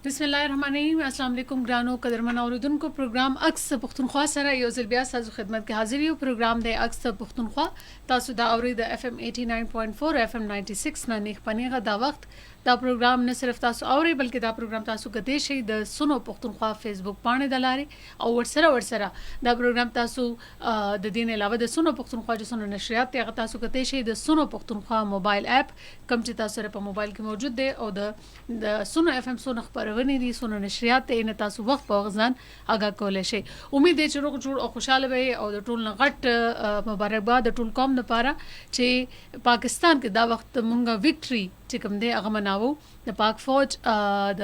बिस्मिल्लाहिर्रहमानिर्रहीम। अस्सलाम वालेकुम ग्रानो कदरमन औरदुनको प्रोग्राम अक्स पख्तूनख्वा सरा यो ज़िल बिया साजु खिदमत के हाजिर यो प्रोग्राम दे अक्स पख्तूनख्वा तासु दा औरी द FM 89.4 FM 96 ना निख पनेगा दा वक्त दा प्रोग्राम न सिर्फ तासु औरी बल्कि दा प्रोग्राम तासु गदे शई द सुनो पख्तूनख्वा फेसबुक पाने दलारे और वर्सरा दा प्रोग्राम तासु द दिन अलावा द सुनो पख्तूनख्वा जो सुनो नशरियात ते तासु गदे शई द सुनो पख्तूनख्वा मोबाइल ऐप कम च तासु पर मोबाइल के मौजूद दे और द सुनो FM सुनो खबरवनी दी सुनो नशरियात ते इन तासु वक्त په غزان اگا کولای شي امید دی چې روغ جوړ او خوشاله وي او د ټول غټ مبارکباد د ټول قوم لپاره چې پاکستان کې دا وخت مونږه وکټري چې کوم دی هغه مناوو د پاک فوج د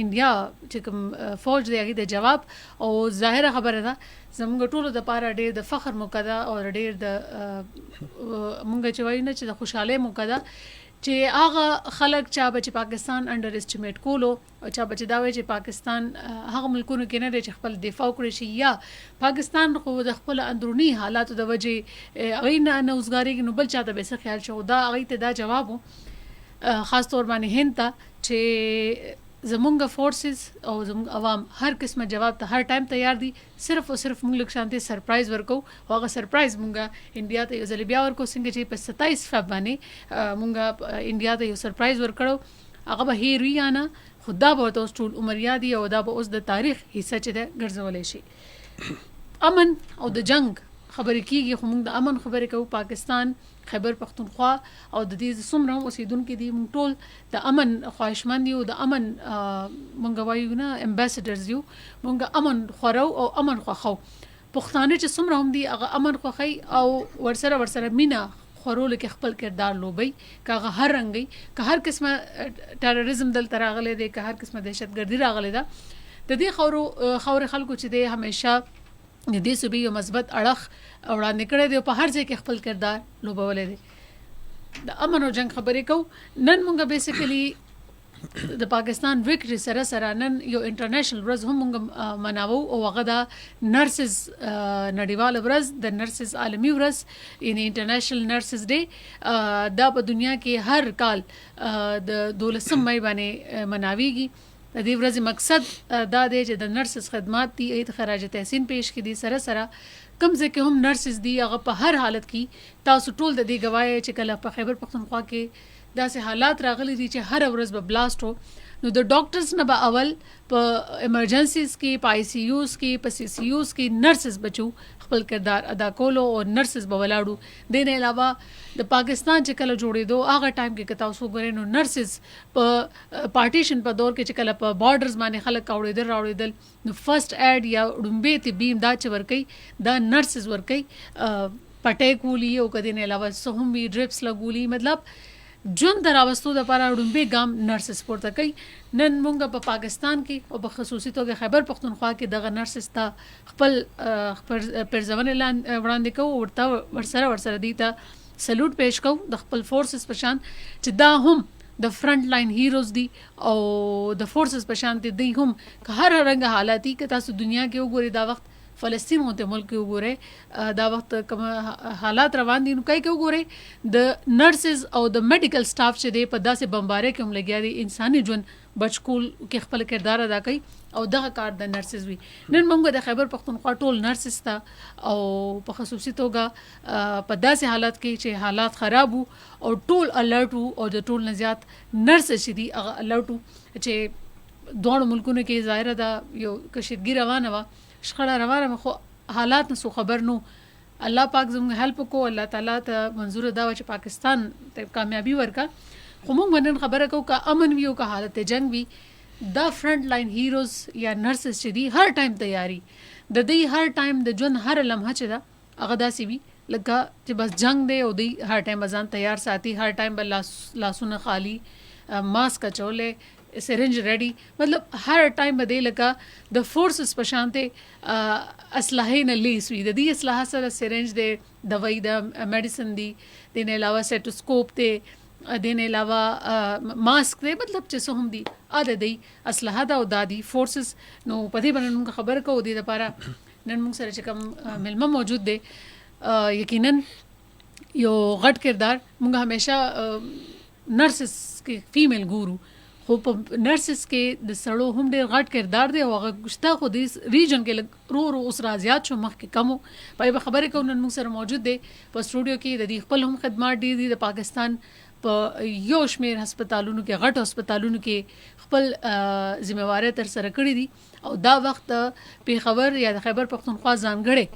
انډیا چې کوم فوج دی هغه د جواب او ظاهره خبره ده زموږ ټول د لپاره ډېر د فخر موقع ده او ډېر د مونږ چې وایو نه چې د خوشاله موقع ده چې هغه خلک چې پاکستان انډر اسټیمیټ کولو او چې دا وایي چې پاکستان هغه ملکونو کې نه دی چې خپل دفاع وکړي شي یا پاکستان خو د خپل اندرونی حالاتو د وجې هغه نه اوسګاري نو بل چاته به څه خیال شو دا هغه ته دا جواب خاص طور باندې هند ته چې زمونږ فورسز او زمونږ عوام هر قسمه جواب ته هر ټایم تیار دي صرف او صرف موږ لک شانتي سرپرایز ورکو او هغه سرپرایز مونږه انډیا ته یو ځل بیا ورکو څنګه چې په 27 فب باندې مونږه انډیا ته یو سرپرایز ورکړو هغه به هیریانا خدا به اوس ټول عمر یادي او دا به اوس د تاریخ حصہ چې ده ګرځولې شي امن او د جنگ خبرې کیږي خو موږ د امن خبرې کوو پاکستان خیبر پختونخوا او د دې څومره هم اوسیدونکو دي موږ ټول د امن خواهشمند یو د امن موږ وایو نه امباسډرز یو موږ امن خورو او امن خوخو پښتانه چې څومره هم دي هغه امن خوخي او ورسره مینا خورول کې خپل کردار لوبي کاغه هر رنګي که هر قسمه ټیرریزم دل تراغله دي که هر قسمه دهشتګردي راغله ده د دې خور خلکو چې دي همیشه د دې صوبې یو مثبت اړخ وړاندې کړی دی په هر ځای کې خپل کردار لوبولی دی د امن او جنگ خبرې کوو نن مونږ بیسیکلی د پاکستان وکټري سره نن یو انټرنیشنل ورځ هم مونږ مناوو او هغه د نرسز نړیواله ورځ د نرسز عالمي ورځ یعنی انټرنیشنل نرسز ډے دا په دنیا کې هر کال د 12 مې باندې مناويږي د دې ورځې مقصد دا دی چې د نرسز خدمات دي ایت خراج تحسین پیش کړي سره کم ځکه هم نرسز دي هغه په هر حالت کې تاسو ټول د دې گواهی چې کله په خیبر پختونخوا کې داسې حالات راغلي دي چې هر ورځ به بلاست وو نو د ډاکټرز نه به اول په ایمرجنسیز کې په آی سی یوز کې په سی سی یوز کې نرسز بچو خپل کردار ادا کولو او نرسز به ولاړو د نه علاوه د پاکستان چې کله جوړېدو هغه ټایم کې کتا اوسو غره نو نرسز په پارټیشن په دور کې چې کله په بارډرز باندې خلک راوړېدل نو فرست ایډ یا ډومبه تی بیم دا چې ورکي دا نرسز ورکي پټې کولی او کدي نه علاوه سهم وی ډریپس لګولي مطلب جون دراوستو د لپاره ډومبه ګام نرسز پورته کوي نن مونږ په پاکستان کې او په خصوصي توګه خیبر پختونخوا کې دغه نرسز ته خپل پرځون اعلان وړاندې کوو ورته ورسره دي ته سلوټ پیش کوو د خپل فورسز په شان چې دا هم د فرنٹ لاین هیروز دي او د فورسز په شان دي هم که هر رنګ حالاتي که تاسو دنیا کې وګورئ دا وخت فلسطین غونته ملک کې وګورئ دا وخت کوم حالات روان دي نو کوي کې وګورئ د نرسز او د میډیکل سټاف چې دی په داسې بمباره کې هم لګیا دي انساني ژوند بچکول کې خپل کردار ادا کوي او دغه کار د نرسز وي نن موږ د خیبر پختونخوا ټول نرسز ته او په خصوصي توګه په داسې حالات کې چې حالات خراب وو او ټول الرټ وو او د ټول نه زیات نرسز چې دي هغه الرټ وو چې دوه ملکونو کې ظاهره ده یو کشیدګي روانه وه شخړه روانه خو حالات نسو خبر نو الله پاک زموږ هیلپ کو الله تعالی ته منظور دا و چې پاکستان ته کامیابی ورکا خو موږ نن خبره کوو که امن وي او که حالت جنگ وي دا فرنٹ لاین هیروز یا نرسز چې دي هر ټایم تیاری د دې هر ټایم د ژوند هر لمحه چې دا هغه داسې وي لکه چې بس جنگ دی او دی هر ټایم ځان تیار ساتي هر ټایم بل لاسونه خالی ماسک چولې سرنج ریډي مطلب هر ټایم بده لکه د فورسز په شانته اسلحه نه لیس وي د دې اسلحه سره سرنج دی دوايي د میډیسن دی د نه علاوه سټوسکوپ دی د نه علاوه ماسک دی مطلب چې څه هم دی اده دی اسلحه دا او دادي فورسز نو په دې باندې موږ خبر کوو د لپاره نن موږ سره چې کوم ملما موجود دی یقینا یو غټ کردار موږ همیشه نرسز کې فیمیل ګورو خو په نرسز کې د سړو هم ډېر غټ کردار دی او هغه شته خو د ریجن کې لږ رو اوس را زیات شو مخکې کم وو پای به خبرې کوو نن موږ سره موجود دی په سټوډیو کې د دې خپل هم خدمات ډېر دي د پاکستان په یو شمیر هسپتالونو کې غټ هسپتالونو کې خپل ذمہواری تر سره کړې دي او دا وخت پیښور یا د خیبر پختونخوا ځانګړي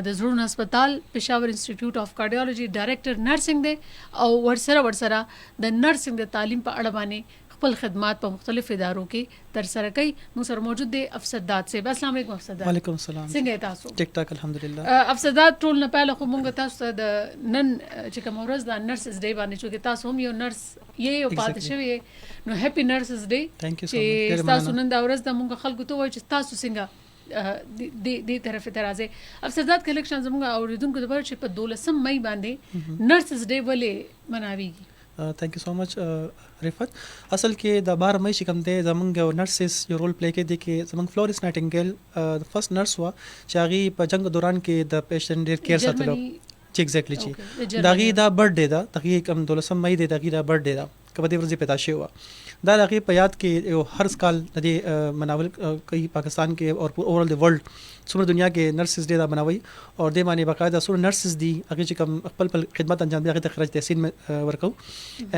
د زړونو هسپتال پېښور انسټیټیوټ اف کارډیولوژي ډایریکټر نرسنګ دی او ورسره د نرسنګ د تعلیم په اړه باندې خپل خدمات په مختلف ادارو کې تر سره کوي موږ سره موجود دی افسرداد صاحب السلام علیکم افسرداد وعلیکم السلام څنګه تاسو ټیک ټاک الحمدلله افسرداد ټول نه پهله خو موږ تاسو ته د نن چې کوم ورځ د نرسز ډے باندې چې تاسو هم یو نرس یې پاتې شوی نو هپی نرسز ډے ثانک یو سو مچ تاسو نن دا ورځ د موږ خلکو ته وایي چې تاسو څنګه د طرف ته راځي افسرداد کلیکشن زموږ اوریدونکو د بل چې په 12 مئی باندې نرسز ډے ولې مناويږي ثانک یو سو مچ رفت اصل کې د 12 مئی چې کوم دی زمونږ نرسز یو رول پلی کوي د کې زمونږ فلورس نایټنګل د فرست نرس وا چې هغه په جنگ دوران کې د پیشنټ ډیر کیر ساتلو چې ایگزیکټلی چې داغي دا برډ ډے دا دغه کوم 12 مئی دی دغه دا برډ ډے دا کبه د ورځې پیدا شوی و دا دغه په یاد کې یو هر سال د مناول کوي پاکستان کې او اورل د ورلد څومره دنیا کې نرسز ډے دا بناوي او د معنی باقاعده سور نرسز دي هغه چې کوم خپل خدمت انجام دي هغه ته خراج تحسین ورکو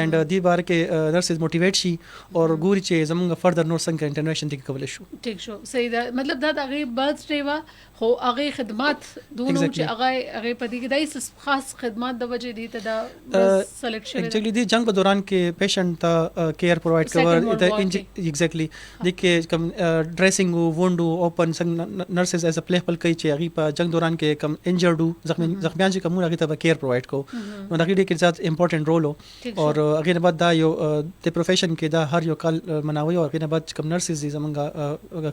اند دی بار کې نرسز موټیویټ شي او ګوري چې زمونږ فردر نور څنګه انټرنیشن دي کول شو ټیک شو صحیح ده مطلب دا هغه برث ډے وا خو هغه خدمات دونو چې هغه په دې کې دای خاص خدمات د وجه دي ته دا سلیکشن ایکچولی دی جنگ په دوران کې پیشنټ ته کیر پرووایډ کول د ایگزیکټلی د کې کوم ډریسینګ ووندو اوپن نرسز ایز پلی خپل کوي چې هغه په جنگ دوران کې کم انجرډو زخمیان چې کوم هغه ته کیر پرووایډ کو نو دا کې ډېر زیات امپورټنٹ رول او هغه نه بعد دا یو د پروفیشن کې دا هر یو کال مناوي او هغه نه بعد کوم نرسز دي زمونږ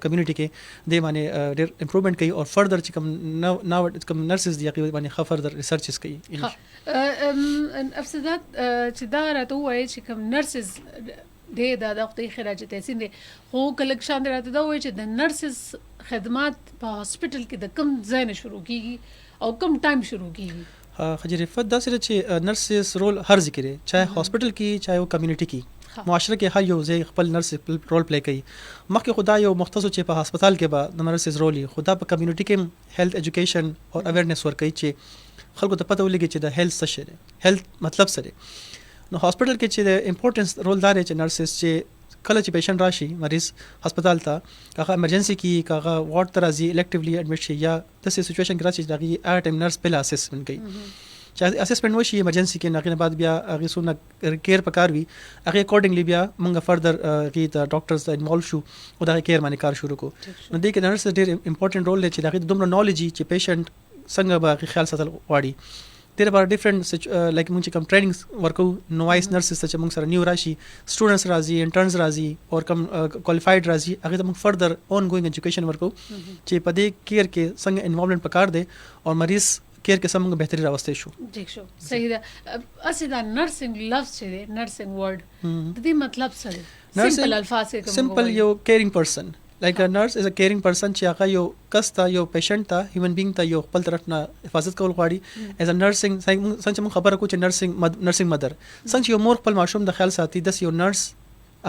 کمیونټي کې د معنی ډېر امپروومنت کوي او فردر چې کوم ناو کوم نرسز دي هغه باندې فردر ریسرچز کوي افسرداد چې دا راته وایي چې کوم نرسز د وختي خراج تحسین دي خو کلیکشن راته دا وایي چې د نرسز خدمات په هاسپټل کې د کم ځای نه شروع کیږي او کم ټایم شروع کیږي خجرفت دا سره چې نرسز رول هر ذکر چاہے هاسپټل کې چاہے او کمیونټي کې معاشره کې هر یو ځای خپل نرس رول پلی کوي مخکې خدا یو مختص چې په هسپتال کې به د نرسز رول خدا په کمیونټي کې هیلث ایجوکیشن او اویرنس ورکوي چې خلکو ته پته ولګي چې د هیلث څه شی هیلث مطلب څه دی نو هاسپټل کې چې د امپورټنس رول دار چې نرسز چې کله چې پیشنټ راشي مریض هسپتال ته هغه ایمرجنسي کې هغه وارډ ته راځي الکټیولی اډمټ شي یا داسې سچویشن کې راشي چې هغه ار ټایم نرس په اسسمنټ کوي چې اسسمنټ وشي ایمرجنسي کې نه بعد بیا هغه سونه کیر پکار وي هغه اکورډنګلی بیا موږ فردر کې د ډاکټرز انوالو شو او دا کیر باندې کار شروع کو نو دې کې نرس ډېر امپورټنٹ رول لري چې هغه دومره نالج چې پیشنټ څنګه به خیال ساتل غواړي there are different like موږ چې کوم ټریننګز ورکو نوایس نرسز چې موږ سره نیو راشي سټوډنټس راځي انټرنز راځي او کوم کوالیفاید راځي هغه ته موږ فردر اون ګوینګ ایجوکیشن ورکو چې په دې کیر کې څنګه انوالومنت پکار دی او مریض کیر کې څنګه بهتري راوستي شو ٹھیک شو صحیح ده اصل دا نرسنګ لفظ چې دی نرسنګ ورډ د دې مطلب څه دی سمپل الفاظ کې سمپل یو کیرینګ پرسن like a nurse is a caring person چې هغه یو کس ته یو پیشنټ ته هیومن بینګ ته یو خپل طرف نه حفاظت کول غواړي as a nursing څنګه موږ خبره کوو چې نرسنګ مدر څنګه یو مور خپل ماشوم د خیال ساتي داس یو نرس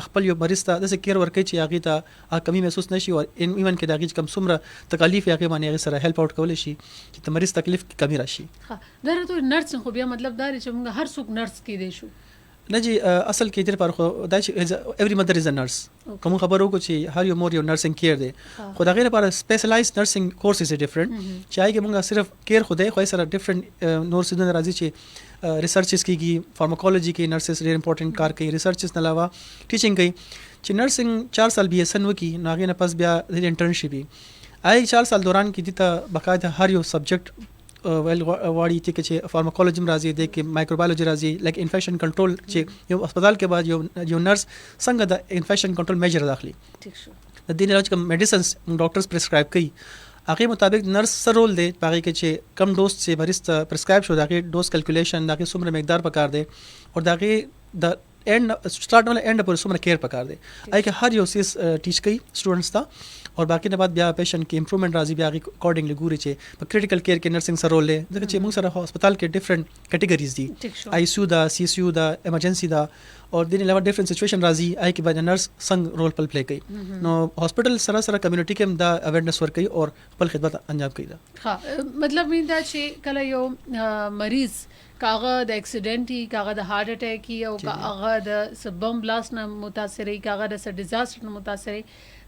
خپل یو مریض ته د کیر ورکړي چې هغه ته کمی محسوس نشي او ایون کې دغه کم څومره تکالیف هغه باندې هغه سره هیلپ اوټ کول شي چې د مریض تکلیف کمی راشي ها دا ته نرس خو بیا مطلب دا چې موږ هر څوک نرس کې دی شو نه جی اصل کې تر پر خو دا چې ایوری مدر از ا نرس کوم خبرو کو چې هر یو مور یو نرسنګ کیر دی خو دا غیر لپاره سپیشلایزد نرسنګ کورس از ډیفرنٹ چې هغه موږ صرف کیر خو دی خو سره ډیفرنٹ نور سیدونه راځي چې ریسرچز کیږي فارماکولوژي کې نرسز ډیر امپورټنٹ کار کوي ریسرچز نه علاوه ټیچینګ کوي چې نرسنګ 4 سال بي اس ان وکي ناغه نه پس بیا د انټرنشپ وي آی 4 سال دوران کې د ته باقاعده هر یو سبجیکټ ویل واړی چې فارماکولوژي راځي د کې مایکروبایولوژي راځي لایک انفیکشن کنټرول چې یو هسپتال کې بعد یو نرس څنګه د انفیکشن کنټرول میجر داخلي ٹھیک شو د دې علاج کوم میډیسنز ډاکټرز پرسکرایب کوي هغه مطابق نرس سره رول دی هغه کې چې کم ډوز چې مریض ته پرسکرایب شو دغه ډوز کیلکولیشن دغه څومره مقدار پکار دی او دغه د and start वाला एंड पर सुमन केयर पकार दे आई के हर यो सीस टीच कई स्टूडेंट्स था और बाकी ने बाद बिया पेशेंट की इंप्रूवमेंट राजी बिया अकॉर्डिंगली गुरी चे क्रिटिकल केयर के नर्सिंग सर रोल ले जके चे मुंग सारा अस्पताल के डिफरेंट कैटेगरीज दी आईसीयू दा सीसीयू दा इमरजेंसी दा और दिन अलावा डिफरेंट सिचुएशन राजी आई के बाद नर्स संग रोल पल प्ले कई नो हॉस्पिटल सरा सरा कम्युनिटी के दा अवेयरनेस वर्क कई और पल खिदमत अंजाम कई दा हां मतलब मींदा चे कला यो मरीज कागा द एक्सीडेंट ही कागा द हार्ट अटैक ही और कागा द बम ब्लास्ट न मुतासर ही कागा द डिजास्टर न मुतासर ही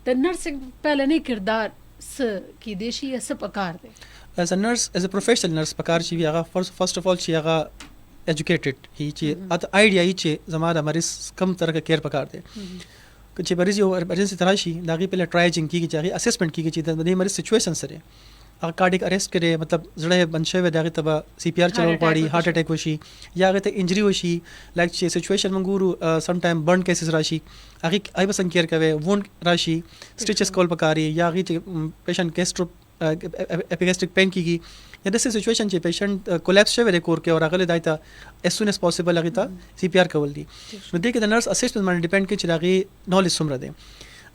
द नर्सिंग पहले नहीं किरदार स की देशी या स पकार दे as a nurse as a professional nurse पकार ची आगा फर्स्ट ऑफ ऑल ची आगा एजुकेटेड ही ची अत आइडिया ही ची जमारा मरीज कम तरह का केयर पकार दे कुछ मरीज यो इमरजेंसी तराशी दागी पहले ट्राइजिंग की जागी असेसमेंट की ची द मरीज सिचुएशन सरे अगर कार्डिक अरेस्ट करे मतलब जड़े बनशे वे दागे तब सीपीआर चलो पड़ी हार्ट अटैक होशी या अगर तक इंजरी होशी लाइक चे सिचुएशन मंगूरू सम टाइम बर्न केसेस राशी आगे आई बसन केयर कवे वुंड राशी स्टिचेस कॉल पकारी या आगे पेशेंट केस्ट्रो एपिगैस्ट्रिक पेन की या दस सिचुएशन चे पेशेंट कोलैप्स शे वे कोर के और अगले दाइता एज सून एज पॉसिबल आगे ता सीपीआर कवल दी मुद्दे के नर्स असिस्टेंट मान डिपेंड के चिरागी नॉलेज सुमरा दे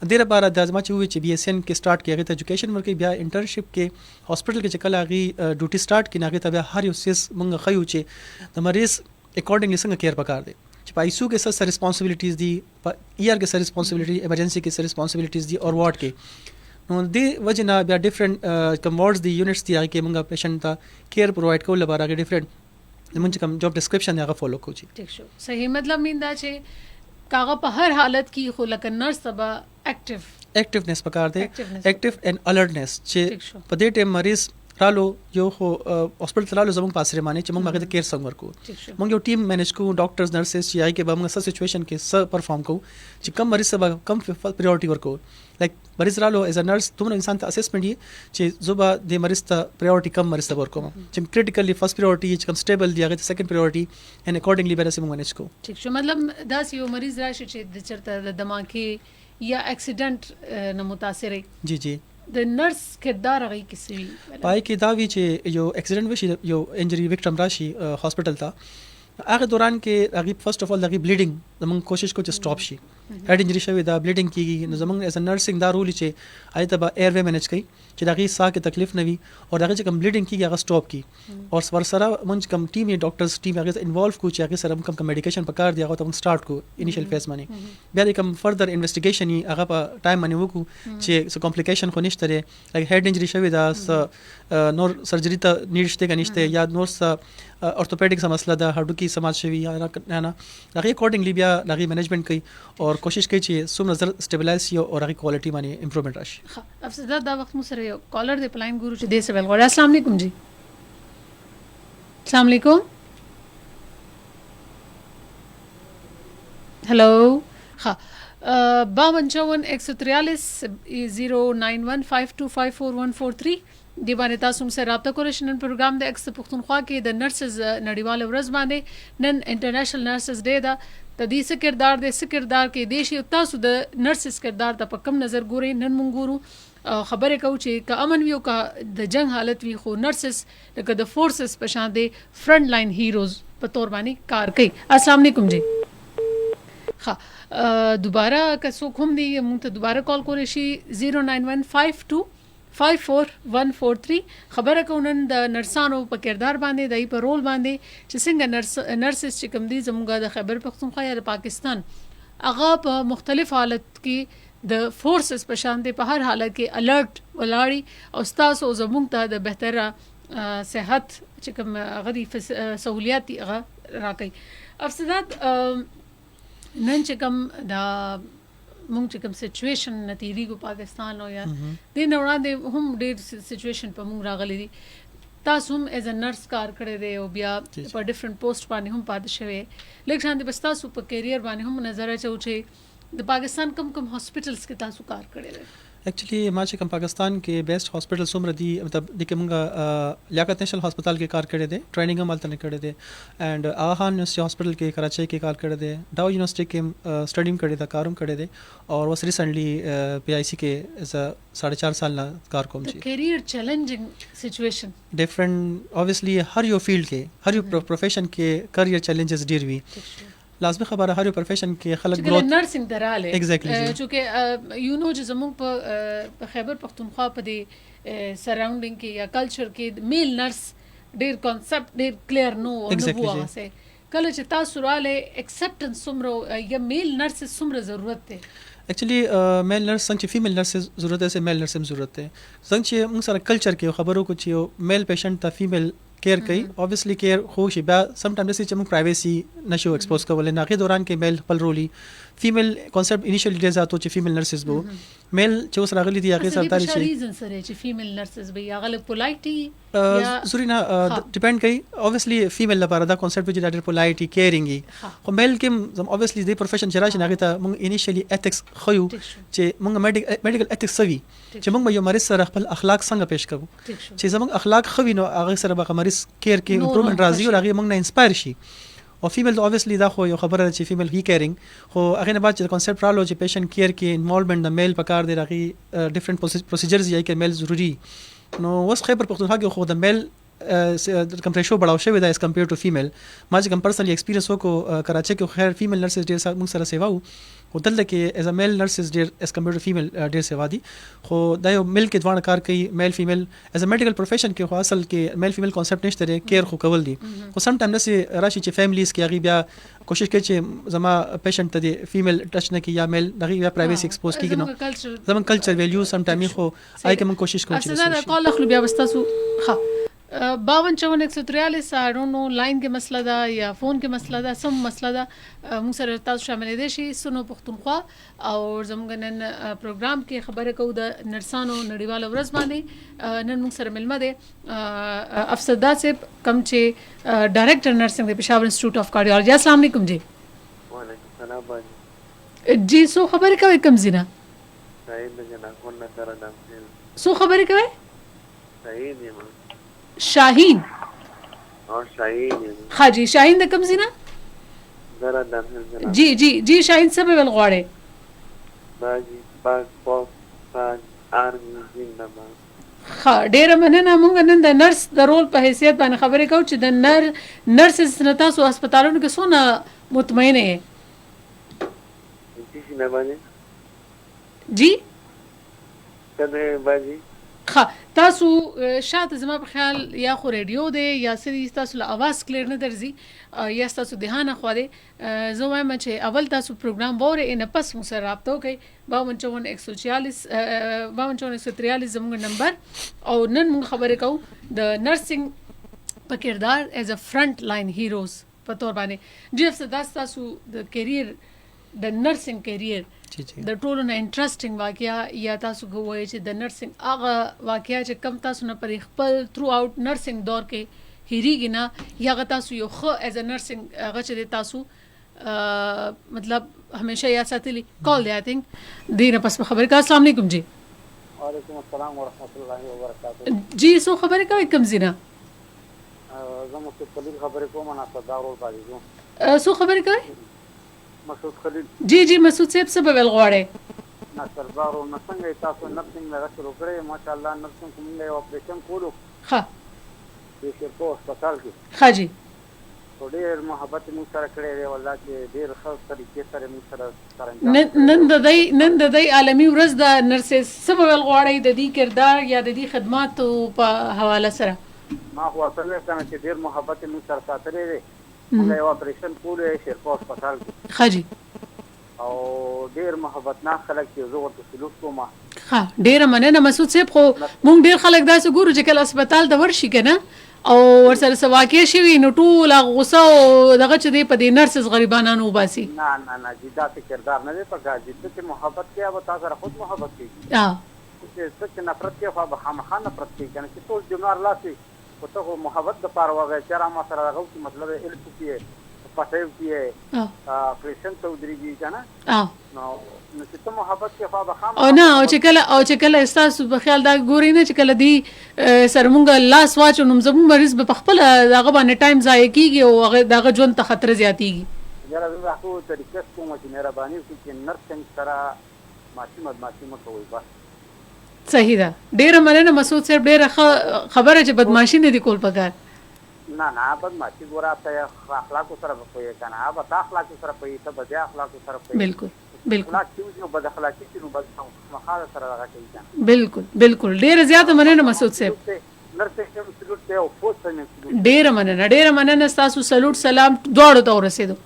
देर बार दाजमा चुवे चे बीएसएन के स्टार्ट किया गया था एजुकेशन वर्क बिया इंटर्नशिप के हॉस्पिटल के चकल आगी ड्यूटी स्टार्ट की नागे तब हर यूसेस मंग खयू चे द मरीज अकॉर्डिंगली संग केयर पकार दे आईसीयू के सर रिस्पांसिबिलिटीज दी ईआर के सर रिस्पांसिबिलिटी इमरजेंसी के सर रिस्पांसिबिलिटीज दी और वार्ड के नो दे वजना बिया डिफरेंट कम वार्ड्स दी यूनिट्स दी आगे मंग पेशेंट ता केयर प्रोवाइड को लबार आगे डिफरेंट मुझे कम जॉब डिस्क्रिप्शन आगे फॉलो को जी ठीक शो सही मतलब मींदा चे कागा पर हर हालत की खो लकन नर्स तबा एक्टिवनेस पकार दे एक्टिव एंड अलर्टनेस चे पदे टाइम मरीज रालो यो हो हॉस्पिटल रालो जमंग पासरे माने चमंग मागे केयर संग वर्क को मंग यो टीम मैनेज को डॉक्टर्स नर्सेस ची आई के बम स सिचुएशन के स परफॉर्म को ची कम मरीज सब कम प्रायोरिटी वर्क को लाइक मरीज रालो एज अ नर्स तुम इंसान ता असेसमेंट ये चे जुबा दे मरीज ता प्रायोरिटी कम मरीज वर्क को चिम क्रिटिकली फर्स्ट प्रायोरिटी कम स्टेबल दिया गया सेकंड प्रायोरिटी एंड अकॉर्डिंगली बेरा से मैनेज को ठीक शो मतलब दास यो मरीज राशि चे दिचरता दिमाग के या एक्सीडेंट न मुतासर जी जी द नर्स किरदार रही किसी पाई की दावी चे यो एक्सीडेंट विश यो इंजरी विक्टिम राशि हॉस्पिटल था आगे दौरान के आगे फर्स्ट ऑफ ऑल लगी ब्लीडिंग जमंग कोशिश को स्टॉप शी हेड इंजरी शवे दा ब्लीडिंग की जमंग एज अ नर्सिंग दा रूल चे आई तब एयरवे मैनेज कई चिदागी सा के तकलीफ नवी और आगे कम ब्लीडिंग की आगे स्टॉप की और सरसरा मंच कम टीम ये डॉक्टर्स टीम आगे इन्वॉल्व को चे आगे सरम कम मेडिकेशन पकार दिया तब स्टार्ट को इनिशियल फेज माने बिया कम फर्दर इन्वेस्टिगेशन ही आगे पा टाइम माने वो को चे सो कॉम्प्लिकेशन को निश्तरे लाइक हेड इंजरी शवे दा नोर सर्जरी ता नीडते का निश्ते या नोर सा ऑर्थोपेडिक सा मसला दा हड्डू की समाज शवी या ना आगे अकॉर्डिंगली बिया लागी मैनेजमेंट कई और कोशिश कई चे सुम नजर स्टेबलाइज यो और आगे क्वालिटी माने इंप्रूवमेंट राशि अब से दा वक्त मुसरे कॉलर दे प्लाइन गुरु चे दे से वेल अस्सलाम वालेकुम जी अस्सलाम वालेकुम हेलो हाँ 5254 دی باندې تاسو سره رابطه کولای شئ نن پروګرام د اکس پښتونخوا کې د نرسز نړیواله ورځ باندې نن انټرنیشنل نرسز ډے دا د دې سکردار د سکردار کې دیشي تاسو د نرسز کردار ته په کم نظر ګوري نن مونږ ګورو خبره کوي چې که امن ویو کا د جنگ حالت وی خو نرسز لکه د فورسز په شان دي فرنٹ لاین هیروز په تور باندې کار کوي السلام علیکم جی ها دوباره که څوک هم دی مونږ ته دوباره کال کولی شي 09152 54143 خبره کوونن د نرسانو په کردار باندې دای په رول باندې چې څنګه نرسز چې کوم دي زموږ د خیبر پختونخوا یا د پاکستان هغه په مختلف حالت کې د فورسز په شان دي په هر حالت کې الرټ ولاړی او تاسو زموږ ته د بهتره صحت چې کوم غدي سہولیات هغه راکړي افسدات نن چې کوم دا مونږ چې کوم سچويشن نتیری کو پاکستان او یا د نوړاندې هم ډېر سچويشن په مونږ راغلي دي تاسو هم ایز ا نرس کار کړی دی او بیا په ډیفرنٹ پوسټ باندې هم پاتې شوی لیکن شاندې بس تاسو په کیریئر باندې هم نظر اچو چې د پاکستان کم هاسپټلز کې تاسو کار کړی دی एक्चुअली मां چې کوم پاکستان کې بیسٹ هاسپټل سومره دي مطلب د کومه لیاقت نیشنل هسپتال کې کار کړی دی ټریننګ هم ملته کړی دی اینڈ آهان یونیورسيټي هاسپټل کې کراچۍ کې کار کړی دی ډاو یونیورسيټي کې سټډیم کړی دا کارم کړی دی اور وس ریسنټلی پی آئی سی کې 4.5 سال نه کار کوم چی کیریئر چیلنجنگ سچويشن ډیفرنٹ obviously هر یو فیلډ کې هر یو پروفیشن کې کیریئر چیلنجز ډیر وي لازمي خبره هر یو پروفیشن کې خلک چې ګروث نرسنګ دراله Exactly, جی. چونکه یو نو چې زموږ په خیبر پختونخوا په دې سراوندینګ کې یا کلچر کې میل نرس ډیر کانسپټ ډیر کلیر نو Exactly, نو واسه کله چې تاسو رااله ایکسپټنس سمره یا میل نرس سمره ضرورت ده एक्चुअली मेल नर्स څنګه چې فیمیل نرس ضرورت ده میل نرس هم ضرورت ده څنګه چې موږ سره کلچر کې خبرو کو چې میل پیشنټ ته فیمیل کیر کوي obviously کیر خو شي بیا سم ټایم چې موږ پرایویسی نشو ایکسپوز کولای نه غي دوران کې میل خپل رولي فیمیل کانسپټ انیشلی ډیز اتو چې فیمیل نرسز بو میل چې اوس راغلي دي هغه سره تاري شي ریزن سره چې فیمیل نرسز به یا غل پولایټي یا زوري نه ډیپند کوي obviously فیمیل لپاره دا کانسپټ چې ډاډر پولایټي کیرینګي خو میل کې زم obviously د پروفیشن چې راشي هغه ته موږ انیشلی ایتھکس خو چې موږ میډیکل ایتھکس سوي چې موږ یو مریض سره خپل اخلاق څنګه پیش کوو چې زموږ اخلاق خو نو هغه سره به مریض کیر کې امپروومنت راځي او هغه موږ نه انسپایر شي او فیمیل obviously دا خو یو خبره ده چې فیمیل هی کیرینګ خو هغه نه بعد چې کانسپټ رالو چې پیشنټ کیر کې انوالومنت د میل په کار دی راغي ډیفرنٹ پروسیجرز یې کې میل ضروری نو وس خیبر پختونخوا کې خو د میل کمپریشو بڑاو شوی دا اس کمپیر ټو فیمیل ما چې کوم پرسنلی ایکسپیرینس وکړو کراچي کې خیر فیمیل نرسز ډیر موږ سره سیوا وو او دلته کې از ا میل نرسز ډیر اس کمپیر ټو فیمیل ډیر سیوا دي خو دا یو میل کې دوه کار کوي میل فیمیل از ا میډیکل پروفیشن کې خو اصل کې میل فیمیل کانسپټ نشته لري کیر خو کول دي خو سم ټایم نسی راشي چې فیملیز کې هغه بیا کوشش کوي چې زما پیشنټ ته دی فیمیل ټچ نه کی یا میل دغه بیا پرایویسی ایکسپوز کیږي نو زمون کلچر ویلیو سم ټایم خو آی کوم کوشش کوم چې اصل دا کال خپل بیا وستاسو ها 524143 سارونو لاین کې مسله ده یا فون کې مسله ده سم مسله ده موږ سره تاسو شامل دي شي سنو پختونخوا او زموږ نن پروګرام کې خبره کوو د نرسانو نړیواله ورځ باندې نن موږ سره ملمه ده افسر داسب کم چې ډایریکټر نرسنګ د پېښور انسټیټیوټ اف کارډیولوژي السلام علیکم جی وعلیکم السلام باندې جی سو خبره کوي کم زینا صحیح ده جنا کو نه کار دم سو خبره کوي صحیح دی ما شاهین اور صحیح دی ها جی شاهین د کم زینا زرا دم جنا جی جی جی شاهین سبب الغواړي باجی باز پوپ ار زنده ما ها ډیره مننه مونږ نن د نرس د رول په حیثیت باندې خبرې کوو چې د نرسز تاسو هسپتالونو کې څونه مطمئنه یې کسی نه باندې جی کله باجی ها تاسو شاته زما په خیال یا خو ریډیو دی یا سری تاسو له اواز کلیر نه درځي یا تاسو دهانه خو دی زه وایم چې اول تاسو پروګرام وره ان پس مو سره رابطه وکي 524146 524143 زموږ نمبر او نن موږ خبرې کوو د نرسنګ په کردار ایز ا فرنٹ لاین هیروز په تور باندې جی اف تاسو د کیریر د نرسنګ کیریر د ټولو نه انټرېسټینګ واقعیا یا تاسو کوی چې د نرسنګ هغه واقعیا چې کم تاسو نه پر خپل تھرو اوټ نرسنګ دور کې هیریږي نه یا تاسو یو خو ایز ا نرسنګ هغه چې تاسو مطلب همیشه یاد ساتلی کال دی آی تھنک دینه پس خبرې کا السلام علیکم جی وعلیکم السلام ورحمۃ اللہ وبرکاتہ جی سو خبرې کوي کم زینا زموږ په خپل خبرې کوم نه صدارول باندې سو خبرې کوي مسعود خلیل جی جی مسعود صاحب سبب الغواړي نصر بارو نڅنګ تاسو نرسنګ نه شروع کړی ماشاءالله نرسنګ کوم له اپریشن کولو ها د شیرپور هسپتال کې ها جی ډېر محبت مو سره کړی دی والله چې ډېر ښه طریقې سره مو سره نن د دې عالمي ورځ د نرسز سبب الغواړي د دې کردار یا د دې خدماتو په حواله سره ما خو اصل څه چې ډېر محبت مو سره ساتلې دی موږ یو اپریشن کولو شیرپور هسپتال کې ها جی او ډېر محبتناک خلک چې زه ورته سلوک کوم ها ډېر مننه مسعود صاحب خو مونږ ډېر خلک داسې ګورو چې کله هسپتال ته ورشي کنه او ورسره سواکې شي نو ټول غوسه او دغه چې دی په دې نرسز غریبانو وباسي نه نه نه جدا کردار نه دی پکا جدا چې محبت کې او تاسو سره خود محبت کوي ها چې څه نفرت کې خو به خامخا نفرت کوي کنه چې ټول جمهور لاسي او ته محبت د پاره وغه چې را ما سره راغو چې مطلب ال کې پټیو کې پریشن ته ودرېږي کنه نو چې ته محبت کې خو به خامخا او نه او چې کله استاسو په خیال دا ګوري نه چې کله دی سرمونګه لاس واچو نو زموږ مریض په خپل دغه باندې ټایم ضایع کیږي او دغه ژوند ته خطر زیاتیږي یاره زه خو طریقه کوم چې مهرباني وکړئ چې نرسنګ سره ماشي کوي بس صحیح ده ډیره مننه مسعود صاحب ډیره خبره چې بدمعشي نه دی کول پکار نه بدمعشي ګوره ته اخلاقو سره به پوهېږې که نه به تا اخلاقو سره پوهېږي ته به دې اخلاقو سره پوهېږي بالکل بالکل اخلاق چې وي نو بد اخلاقي چې نو بد خامخا سره دغه کوي که بالکل بالکل ډېره زیاته مننه مسعود صاحب نرسنګ ته مې سلوټ دی او فوج ته مې سلوټ ډېره مننه ستاسو سلوټ سلام دواړو ته ورسېدو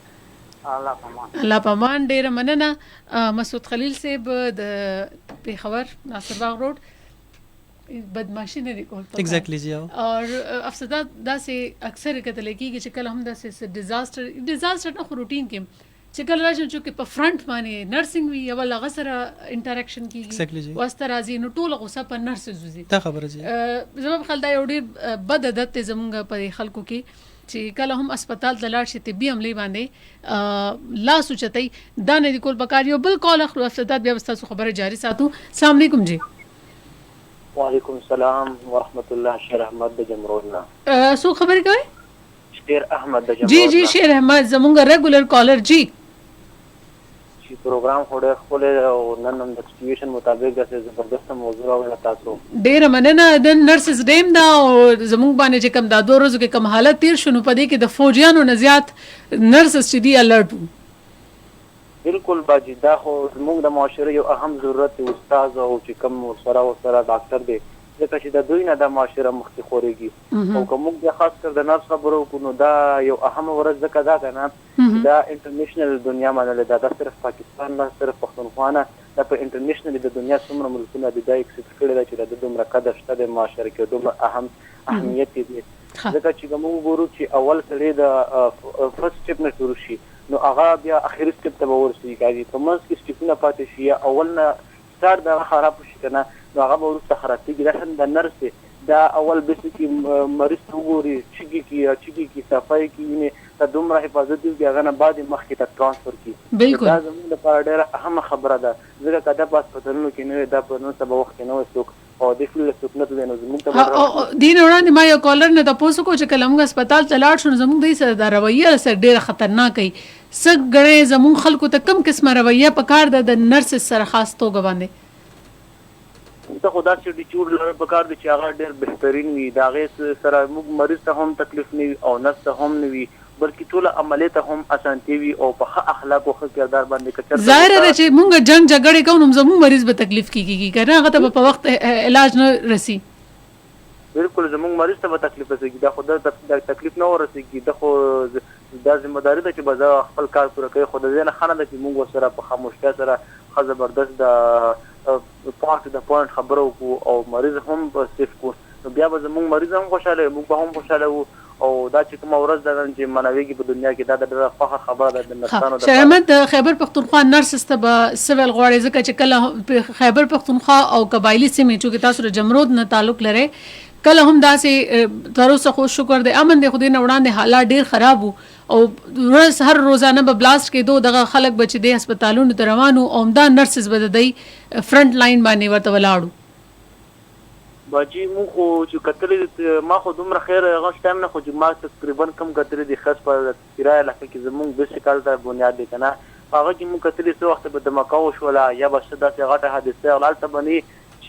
الله پامان الله پامان ډېره مننه مسعود خلیل صاحب د پیښور ناصر باغ روډ بدمعشي نه دی کول ایگزیکټلی جی اور افسدات داسې اکثر کتل کېږي چې کله هم داسې ډیزاستر نه خو روټین کې چې کله راشي چې په فرنٹ باندې نرسنګ وي او هغه سره انټریکشن کېږي واسطه راځي نو ټول غوسه په نرسز وزي دا خبره جی زما خل دا یو ډېر بد عادت دی زمونږ په خلکو کې چې کله هم هسپتال ته لاړ شي طبي عملي باندې لاس اوچتای دا نه دی کول پکار یو بل کال اخلو افسدات بیا تاسو خبره جاری ساتو السلام علیکم جی وعلیکم السلام ورحمت الله شیر احمد د جمرودنا سو خبرې کوي شیر احمد د جمرودنا جی شیر احمد زمونږ ریګولر کالر جی چې پروګرام خوري خپل او نن د سټیشن مطابق د زبردست موضوع او تاسو ډېر مننه د نرسز ډیم دا او زمونږ باندې چې کم دا 2 ورځې کې کم حالت تیر شونه پدې کې د فوجیانو نه زیات نرسز چې دی الرټ بالکل باجی دا خو زموږ د معاشره یو اهم ضرورت دی استاد او چې کوم سره ډاکټر دی ځکه چې د دوی نه د معاشره مخکې خوريږي او کوم د خاص کر د نرس خبرو کو نو دا یو اهم ورځ ځکه دا کنه دا انټرنیشنل دنیا باندې دا صرف پاکستان نه صرف پښتونخوا نه دا په انټرنیشنل د دنیا څومره ملکونه د دای اکسپټ کړي دا چې د دومره قدر شته د معاشره کې دومره اهمیت دی ځکه چې موږ ګورو چې اول سره د فرست سټیپ نه شروع شي نو هغه بیا اخیری سټیپ ته ورسېږي کوي په منځ کې سټیپونه پاتې شي اول نه ستارت دا خراب شي کنه نو هغه ورسته خرابېږي دا د نرس دا اول بیسیکي مریض وګوري چې صفای کې نه د دومره حفاظت دی هغه نه بعد مخکې ته ترانسفر کی بالکل دا زموږ لپاره ډېره اهم خبره ده ځکه کدا په هسپتالونو کې نه دا په نن سبا وخت کې نه وسوک او د فل سکنت د زموږ ته دین وړاندې ما یو کالر نه تاسو کو چې کلمګ هسپتال ته لاړ شو زموږ د سره د رویه سره ډېر خطرناک وي سګ غړې زموږ خلکو ته کم قسمه رویه پکار ده د نرس سره خاص توګه باندې ته خدا چې د چور لپاره پکار دي چې هغه ډېر بهترین وي دا غي سره موږ مریض ته هم تکلیف نه او نرس ته هم نه وي بلکې ټول عملیات هم اسانتي وي او په اخلاق او کردار باندې کچر ظاهر ده چې موږ جنگ جګړه کوو نو زموږ مریض به تکلیف کیږي کنه هغه ته په وخت علاج نه رسی بالکل زموږ مریض ته تکلیف رسیږي دا خدای ته تکلیف نه ورسیږي دا خو د ځمېداري ده چې بازار خپل کار پوره کوي خدای نه خانه ده چې موږ سره په خاموشتیا سره زبردست د پارت د پوینټ خبرو کو او مریض هم په سیف کو نو بیا به زموږ مریض هم خوشاله موږ به هم خوشاله وو او دا چې کوم ورځ ده چې منويږي په دنیا کې دا د فخر خبره ده د نرسانو د شهمت خیبر پختونخوا نرسز ته به سیویل غواړي ځکه چې کله خیبر پختونخوا او قبایلی سیمې چې تاسو د جمرود نه تعلق لري کله هم داسې تر اوسه خو شکر دی امن دی خو دې نه وړاندې حالات ډیر خراب وو او هر روزانه به بلاست کېدو دغه خلک بچ دي هسپتالونو ته روانو او دا نرسز به د فرنٹ لاین باندې ورته ولاړو باجی مو خو چې کتلې ما خو دومره خیر هغه ټایم نه خو چې ما تقریبا کم کتلې د خاص په کرایه لکه کې زموږ بیسیکل ته بنیاد دی کنه هغه چې مو کتلې څو وخت به د مکاو شولا یا بس داسې غټه حادثه غلال ته بني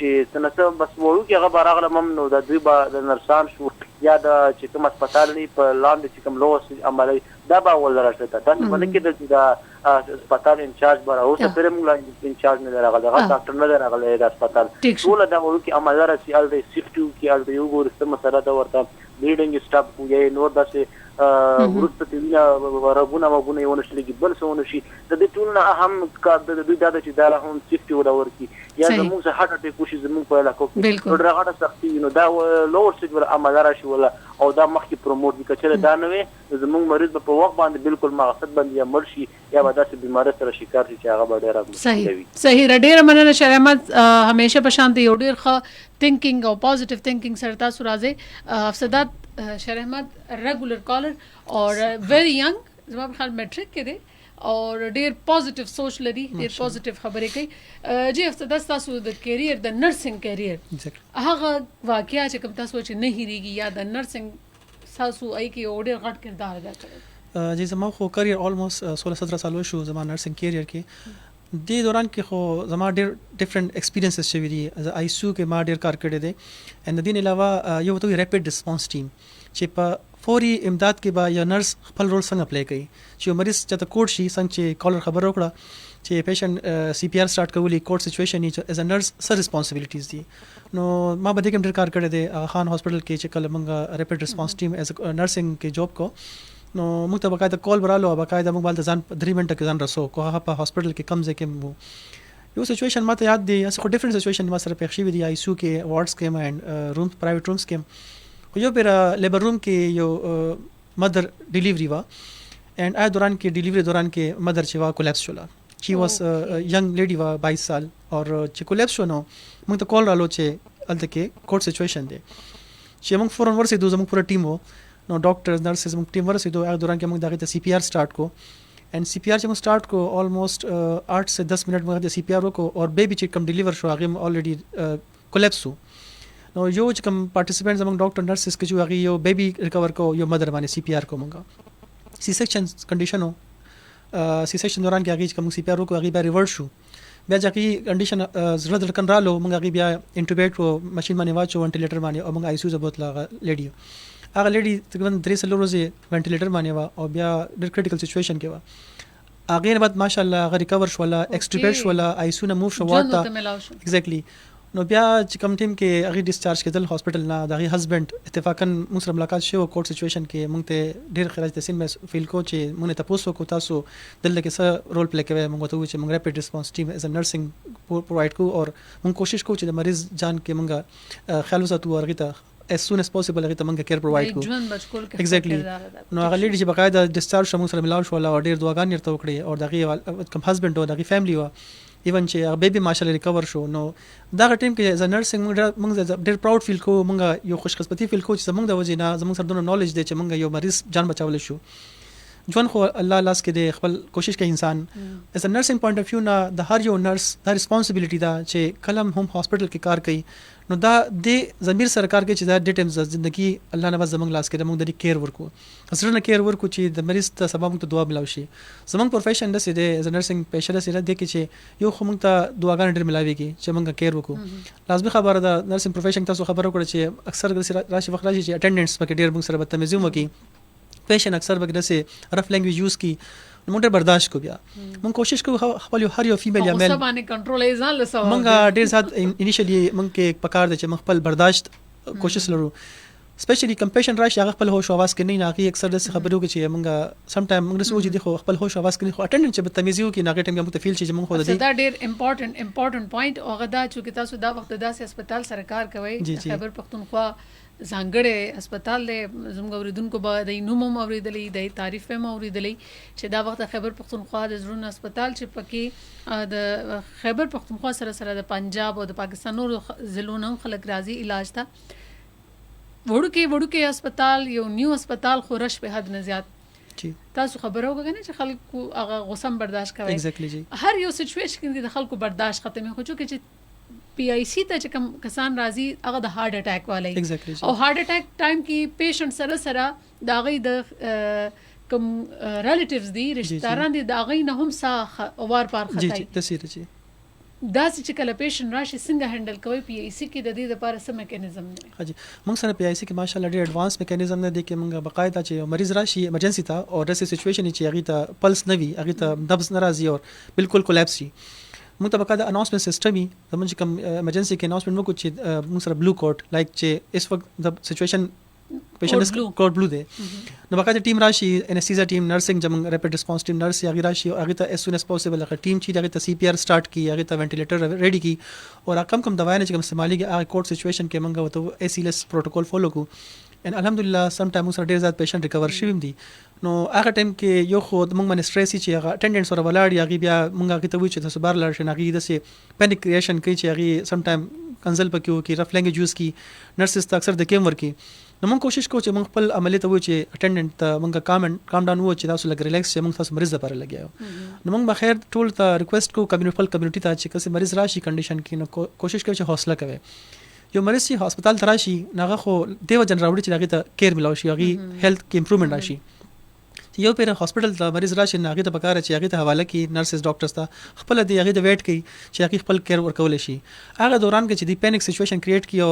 چې سنته بس وړو کې هغه بارغله ممنوع د دوی د نرسان شو یا د چې کوم هسپتال نه په لاندې چې کوم لوس عملي دا به ول راځي دا باندې کې د هسپتال انچارج بار او څه پرې موږ انچارج نه راغله دا ډاکټر نه راغله د هسپتال ټول دا وړو کې عمل راځي ال د سیفټي کې ال د یو ګورسته مسله دا ورته بلیډینګ سټاپ کوی نور داسې ورسته تینا ورغونه وغونه یو نشلګي بل څه ونشي د دې ټول نه اهم کار د دوی دا چې دا هم سیفټي ولور کی یا زموږ څه هټ اټیک وشي زموږ په علاقو کې ډېر سختي نو دا لوور سټیج ور عمل راشي ولا او دا مخکې پروموټ وکړي دا نه وي زموږ مریض په وخت باندې بالکل مقصد باندې مرشي یا به داسې بیماری سره شکار شي چې هغه ډېر صحیح ډېر مننه شرمت همیشه په شان یو ډېر ښه تھینکینګ او پوزټیو تھینکینګ سره تاسو راځي افسدات شرمت ریګولر کالر اور ویری ینګ زما په خیال میټریک کې دی اور ډیر پوزټیو سوچ لري ډیر پوزټیو خبرې کوي جی افسدات تاسو د کیریئر د نرسنګ کیریئر هغه واقعیا چې کوم تاسو چې نه هېریږي یا د نرسنګ تاسو ای کې ډیر غټ کردار ادا کړی جی زما خو کیریئر অলموست 16-17 سال شو زما نرسنګ کیریئر کې دې دوران کې خو زما ډېر ډیفرنٹ ایکسپیرینسز شوي دي آی سیو کې ما ډېر کار کړی دی ان د دې علاوه یو ته ریپډ ریسپانس ټیم چې په فوري امداد کې به یا نرس خپل رول څنګه پلی کوي چې مریض چې کوډ شي څنګه چې کالر خبر وکړه چې پیشنټ سی پی آر سٹارټ کولی کوډ سچويشن ایز ا نرس سر ریسپانسبিলিټیز دي نو ما به دې کوم ډیر کار کړی دی خان هاسپټل کې چې کله موږ ریپټ ریسپانس ټیم ایز نرسنګ کې جاب کو نو موږ ته باقاعده کال برالو باقاعده موږ بل ځان 3 منټه کې ځان رسو کو هغه په هاسپټل کې کم ځکه مو یو سچويشن ماته یاد دی اس خو ډیفرنٹ سچويشن ما سره پېښ شوی دی آی سی یو کې وارډز کې اینڈ روم پرایویټ رومز کې خو یو پر لیبر روم کې یو مدر ډیلیوری وا اینڈ آ دوران کې ډیلیوری دوران کې مدر چې وا کولیپس شولا شي واز ینګ لیډي وا 22 سال اور چې کولیپس شو نو موږ ته کال رالو چې الته کې کوډ سچويشن دی چې موږ فورن ورسېدو زموږ پوره ټیم وو نو ډاکټرز نرسز موږ ټیم ورسېدو هغه دوران کې موږ دغه ته سی پی آر سٹارټ کو اینڈ سی پی آر چې موږ سٹارټ کو آلموست 8 سے 10 منٹ موږ د سی پی آر وکړو اور بیبي چې کم ډیلیور شو هغه الریډي کولیپس شو نو یو چې کوم پارټیسپینټ زموږ ډاکټر نرسز کې چې هغه یو بیبي ریکور کو یو مدر باندې سی پی آر کو موږ سی سیکشن کنډیشن سی سیکشن دوران کې هغه چې کوم سی پی آر وکړو هغه به ریورس شو بیا چې کنډیشن زړه دړکن رالو موږ هغه بیا انټوبیټ کو ماشين باندې واچو وینټیلیټر باندې او موږ آی سی یو زبوت لا لیډي هغه لیډي تقریبا 3 ورځې وینټیلیټر باندې وا او بیا ډېر کریټیکل سچويشن کې وا هغه نه بعد ماشاءالله هغه ریکور شو ولا ایکسټریبیټ شو ولا آی سی یو نه موو شو واټه ایگزیکټلی نو بیا چې کوم ټیم کې هغه ډیسچارج کېدل هاسپټل نه دغه هسبند اتفاقا موږ سره ملاقات شو کوډ سچويشن کې موږ ته ډېر خراج تسین مې فیل کو چې موږ ته تاسو کو تاسو دلته کې څه رول پلی کوي موږ ته چې موږ ریپټ ریسپانس ټیم ایز ا نرسنګ پرووایډ کو اور موږ کوشش کو چې د مریض جان کې موږ خیال وساتو ورغه ته as soon as possible هغه ته موږ کیر پرووایډ کو ایگزیکټلی نو هغه لیډي چې باقاعده ډیسچارج شوم سره ملاو شو او ډېر دعاګانې ورته وکړي او دغه کوم هسبند او دغه فیملی و ایون چې هغه بیبي ماشاءالله ریکور شو نو دا ټیم کې از نرسنګ موږ ډېر پراود فیل کو موږ یو خوشقسمتي فیل کو چې زموږ د وجې نه زموږ سره دونه نالج دی چې موږ یو مریض جان بچاول شو ژوند خو الله لاس کې دی خپل کوشش کوي انسان از ا نرسنګ پوینټ اف ویو نه د هر یو نرس دا ریسپانسبিলিټي دا چې کلم هم هاسپټل کې کار کوي نو دا د ضمیر سرکار کې چې دا د ټیم ژوندۍ الله نواز زموږ لاس کې موږ د کیر ورکو اصل نه کیر ورکو چې د مریض ته سبب موږ ته دعا ملاوي شي زموږ پروفیشن د سې د از نرسنګ پیشر سره د کې چې یو خو موږ ته دعاګانې ډېر ملاويږي چې موږ کیر وکړو لازمي خبره ده نرسنګ پروفیشن تاسو خبرو کړئ چې اکثر راشي وخت راشي چې اټینډنس پکې ډېر موږ سره بدتمیزي وکړي پیشن اکثر وګړه سه رف لینګویج یوز کی موږ برداشت کو بیا موږ کوشش کوو خپل هر یو فیمیل یا میل باندې کنټرول یې ځان لسو موږ ډېر زیات انیشلی موږ کې پکار دي چې موږ خپل برداشت کوشش لرو سپیشلی کمپیشن راشي هغه خپل هوش आवाज کې نه ناغي اکثر د خبرو کې چې موږ سم ټایم موږ سوچ دي خو خپل هوش आवाज کې خو اټینډنس چې بدتمیزي وکړي ناغي ټیم موږ ته فیل شي چې موږ خو د دا ډېر امپورټنت پوینټ او غدا چې تاسو دا وخت داسې هسپتال سره کار کوي خیبر پختونخوا ځانګړی هسپتال دی زموږ اوریدونکو به د نوم اوریدلې د تعریف هم اوریدلې چې دا وخت خیبر پختونخوا د زړه هسپتال چې پکې د خیبر پختونخوا سره د پنجاب او د پاکستان نور ضلعو نه خلک راځي علاج ته وړوکې هسپتال یو نیو هسپتال خو رش په حد نه زیات تاسو خبرو وګڼئ چې خلکو هغه غوسم برداشت کوي ایگزیکټلی جی هر یو سچويشن کې د خلکو برداشت ختمه خو چې پی آی سی ته چې کوم کسان راځي هغه د هارت اٹیک والے او هارت اٹیک ټایم کې پیشنټ سره دا غي د کوم ریلیټیوز دي رشتہ داران دي دا غي نه هم سا اوار پار خطای جی تصویر جی دا چې کله پیشنټ راشي څنګه هندل کوي پی آی سی کې د دې لپاره څه میکانیزم دی حاجی موږ سره پی آی سی کې ماشاءالله ډېر ایڈوانس میکانیزم نه دی کې موږ باقاعده چې مریض راشي ایمرجنسي ته او داسې سچويشن چې هغه ته پلس نه وي هغه ته نبض ناراضي او بالکل کولیپس شي موږ ته باقاعده اناونسمنت سیستم یې زموږ کوم ایمرجنسي کې اناونسمنت وکړو چې موږ سره بلو کوډ لایک چې اس وخت د سچويشن پیشنټ کوډ بلو دی نو باقاعده ټیم راشي انستیزیا ټیم نرسنګ جمع ریپټ ریسپانس ټیم نرس هغه راشي هغه ته as soon as possible هغه ټیم چې هغه ته سی پی آر سٹارټ کی هغه ته وینټیلیټر ریډي کی او کم دوايانې چې کوم استعمالي کې هغه کوډ سچويشن کې موږ وته ایس ایل ایس پروتوکول فالو کو ان الحمدلله سم ټایم سره ډیر زیات پیشنټ ریکور شوم دي نو هغه ټایم کې یو خو موږ باندې سټریس چې هغه اټینډنس سره ولاړ یغي بیا موږ هغه ته وی چې تاسو بار لاړ شئ هغه د سي پینیک کریشن کوي چې هغه سم ټایم کنسل پکې وکي رف لینګویج یوز کی نرسز ته اکثر د کیم ورکی نو موږ کوشش کوو چې موږ خپل عملي ته وایو چې اټینډنټ ته موږ کام ډاون وو چې تاسو لګ ریلیکس چې موږ تاسو مریض لپاره لګیاو نو موږ بخیر ټول ته ریکوست کوو کمیونټي ته چې کله مریض راشي کنډیشن کې نو کوشش کوو چې حوصله کوي یو مریض چې هسپتال ته راشي ناغه خو دیو جن راوړي چې هغه ته کیر ملاوي شي هغه هیلث کې امپروومنت راشي یو پیر هاسپټل ته مریض راشي ناغي ته پکاره چې هغه ته حواله کی نرسز ډاکټرز ته خپل دی هغه د ویټ کوي چې هغه خپل کیر ورکول شي هغه دوران کې چې دی پینیک سچويشن کریټ کی او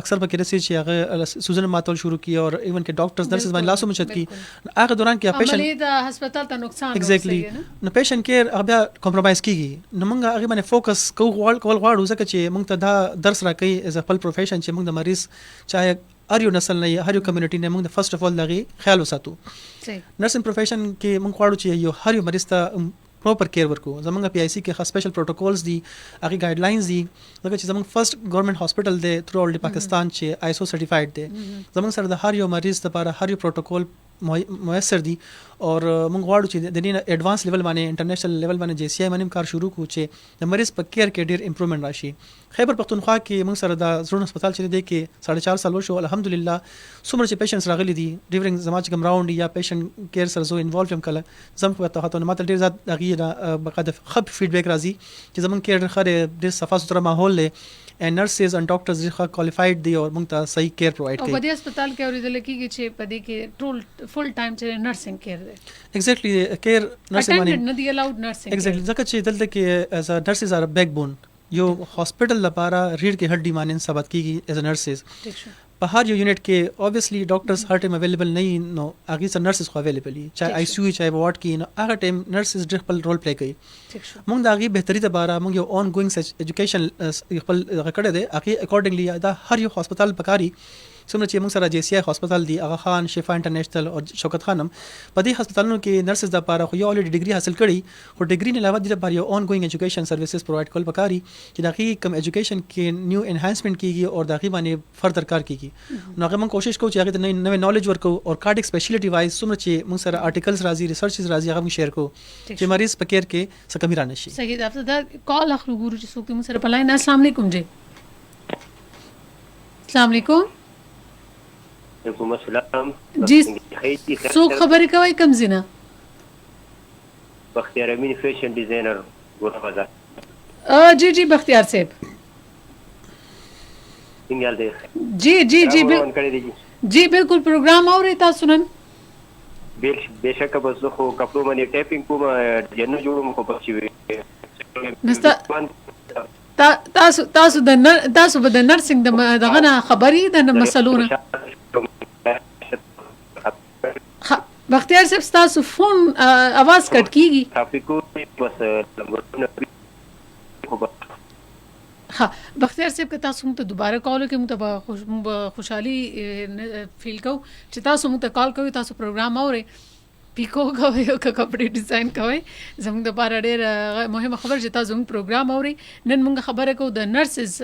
اکثر به کې رسي چې هغه سوزن ماتول شروع کی او ایون کې ډاکټرز نرسز باندې لاسو مچت کی هغه دوران کې پیشنټ عملی د هسپتال ته نقصان ایگزیکټلی نو پیشنټ کیر هغه بیا کمپرمایز کیږي نو موږ هغه باندې فوکس غواړو ځکه چې موږ ته دا درس راکړي از خپل پروفیشن چې موږ د مریض چاهه هر یو نسل نه هر یو کمیونټي نه موږ د فرست اف اول لغي خیال وساتو نرسینګ پروفیشن کې موږ غواړو چې یو هر یو مریض ته پراپر کیر ورکو زمونږ پی آی سی کې خاص سپیشل پروتوکولز دي هغه ګایډ لاینز دي لکه چې زمونږ فرست ګورنمنت هاسپټل دی تھرو آل پاکستان چې آی اس او سرټیفاید دی زمونږ سره د هر یو مریض لپاره هر یو پروتوکول میسر دي اور موږ غواړو چې د دې ایڈوانس لیول باندې انټرنیشنل لیول باندې جی سی آی باندې کار شروع کو چې د مریض په کیر کې ډیر امپروومنت راشي خیبر پختونخوا کې موږ سره د زړه هسپتال چې دی کې 4.5 سال وشو الحمدلله څومره چې پیشنټس راغلي دي ډیورینګ زما چې کوم راوند یا پیشنټ کیر سره زو انوالو یم کله زم په تاسو نه ماته ډیر زیات هغه بقاده خب فیډبیک راځي چې زمون کیر خره ډیر صفا ستره ماحول له and nurses and doctors ریخه qualified دي او موږ ته صحیح کیر پرووایډ کوي او په دې هسپتال کې اوریدل کېږي چې په دې کې ټول فل ټایم چې نرسینګ کیر دی ایگزیکټلی کیر نرسینګ باندې نه دی الاود نرسینګ ایگزیکټلی ځکه چې دلته کې as a nurses are a backbone یو هاسپټل لپاره ریډ کې هډ ډیمانډ ثابت کیږي as a nurses په هر یو یونټ کې obviously ډاکټرز هر ټایم اویلیبل نه نو هغه سره نرسز خو اویلیبل دي چاہے آی سی یو چاہے وارډ کې نو هغه ټایم نرسز ډېر خپل رول پلی کوي موږ دا هغه بهتري لپاره موږ یو اون ګوینګ ایجوکیشن خپل غکړه دي هغه اکورډنګلی دا هر یو هسپتال پکاري څومره چې موږ سره جی سی آی هسپتال دی هغه خان شفا انټرنیشنل او شوکت خانم په دې هسپتالونو کې نرسز د لپاره خو یو الریډي ډیګري حاصل کړي خو ډیګري نه علاوه د لپاره یو اون ګوینګ ایجوکیشن سرویسز پرووایډ کول پکاري چې دا هغه کم ایجوکیشن کې نیو انهانسمنت کیږي او دا هغه باندې فردر کار کیږي نو هغه موږ کوشش کوو چې هغه ته نوې نالج ورکو او کارډیک سپیشلیټي وایز څومره چې موږ سره آرټیکلز راځي ریسرچز راځي هغه موږ شیر کوو چې مریض په کیر کې څه کمی را نشي صحیح دا کال اخلو ګورو چې څوک موږ سره په لاین السلام علیکم جی السلام علیکم وعلیکم السلام جی څوک خبرې کوي کوم زینه بختیار امین فیشن ډیزاینر ګور بازار جی جی بختیار صاحب څنګه دی جی جی جی جی بالکل پروګرام اوري تاسو نن بهشکه بس خو کپلو باندې ټیپینګ کوم جنو جوړم خو پښې تاسو د نرسینګ دغه نه خبري د مسلونه بختیار صاحب تاسو فون आवाज کټ کیږي ټاپیکو بس ها بختیار صاحب که تاسو موږ ته دوباره کال وکړئ موږ ته خوشحالي فیل کوو چې تاسو موږ ته کال کوئ تاسو پروګرام اورئ پیکو کوي او کپڑے ډیزاین کوي زموږ د پاره ډېر مهمه خبر چې تاسو موږ پروګرام اورئ نن موږ خبره کوو د نرسز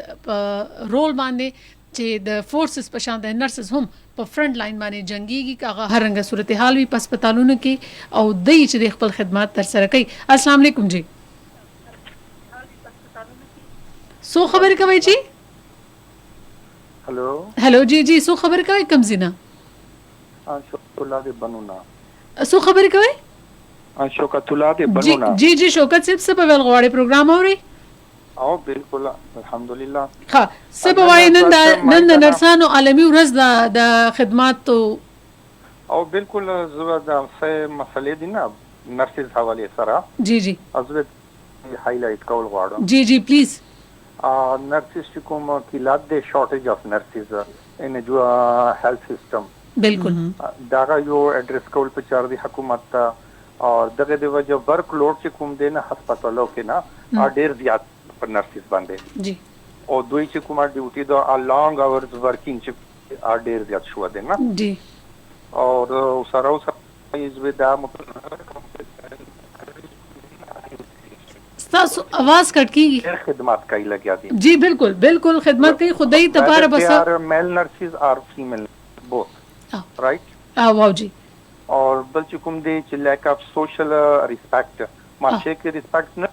رول باندې چې د فورسز په شان د نرسز هم په فرنٹ لاین باندې جنگيږي هغه هر رنګه صورتحال وي په هسپتالونو کې او دای چې د خپل خدمات تر سره کوي السلام علیکم جی سو خبر کوي جی هلو جی جی سو خبر کوي کم زینا شوکت الله دې بنونا سو خبر کوي شوکت الله دې بنونا جی جی شوکت صاحب سبا ول غواړي پروګرام اوري او بالکل الحمدلله ها سبا وای نن د نرسانو عالمي ورځ د خدماتو او بالکل زو د مسلې دي نه نرسز حواله سره جی جی ازو هایلایټ کول غواړم جی جی پلیز nurses کوم کلات د شارټیج اف نرسز ان جو هیلث سیستم بالکل دا یو ایڈریس کول په چار دی حکومت ته او دغه د وجه ورک لوډ چې کوم دی نه هسپتالو کې نه ډیر زیات پر نرسز باندې جی او دوی چې کومه ډیوټي دا لانګ اورز ورکینګ چې ډیر زیات شو دی نه جی او سره از ودا تاسو आवाज کټ کیږي خدمات کوي لګیا دي جی بالکل بالکل خدمت کوي خدای ته پاره بس میل نرسز ار فیمیل بوث رائٹ واو جی اور بل چې کوم دی چې لیک اف سوشل ریسپیکټ ماشه کې ریسپیکټ نه